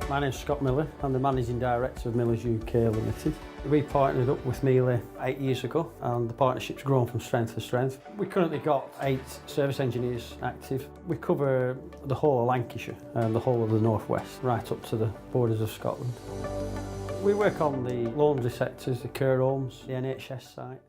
My name's Scott Miller. I'm the Managing Director of MillersUK Ltd. We partnered up with Miele 8 years ago and the partnership's grown from strength to strength. We've currently got 8 service engineers active. We cover the whole of Lancashire and the whole of the northwest, right up to the borders of Scotland. We work on the laundry sectors, the care homes, the NHS sites.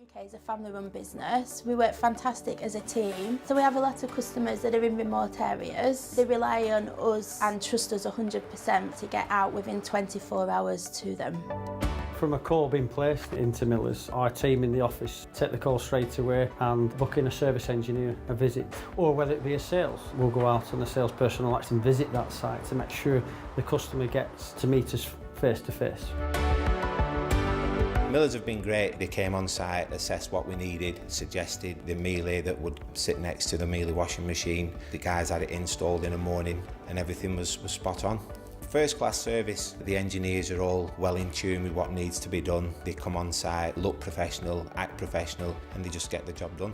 UK is a family-run business. We work fantastic as a team. So we have a lot of customers that are in remote areas. They rely on us and trust us 100% to get out within 24 hours to them. From a call being placed into Millers, our team in the office take the call straight away and book in a service engineer a visit. Or whether it be a sales, we'll go out and the salesperson will actually visit that site to make sure the customer gets to meet us face to face. Millers have been great. They came on site, assessed what we needed, suggested the Miele that would sit next to the Miele washing machine. The guys had it installed in the morning and everything was spot on. First class service. The engineers are all well in tune with what needs to be done. They come on site, look professional, act professional, and they just get the job done.